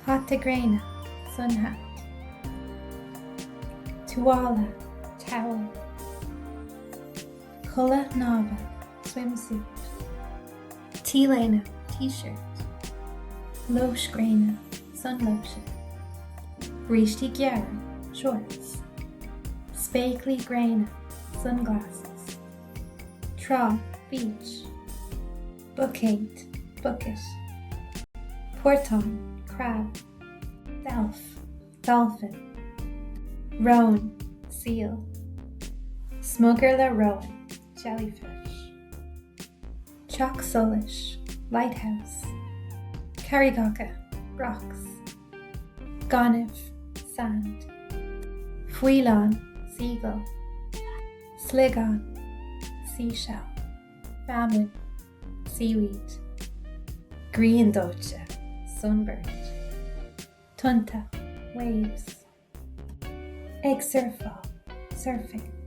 Hatta graina, sun hat. Tuala, towel. Culla nava, swimsuit. T-lena, t-shirt. Losh graina, sun lotion. Rishti gyara, shorts. Spakely graina, sunglasses. Tra, beach. Bucket, bucket. Porton, crab. Delph, dolphin. Rowan, seal. Smuggerla rowan, jellyfish. Chalk Sulish, lighthouse. Carrigaka, rocks. Gonif, sand. Fuilon, seagull. Sligon, seashell. Famine, seaweed. Greendocha, sunbird. Tunta, waves. Egg surfall, surfing.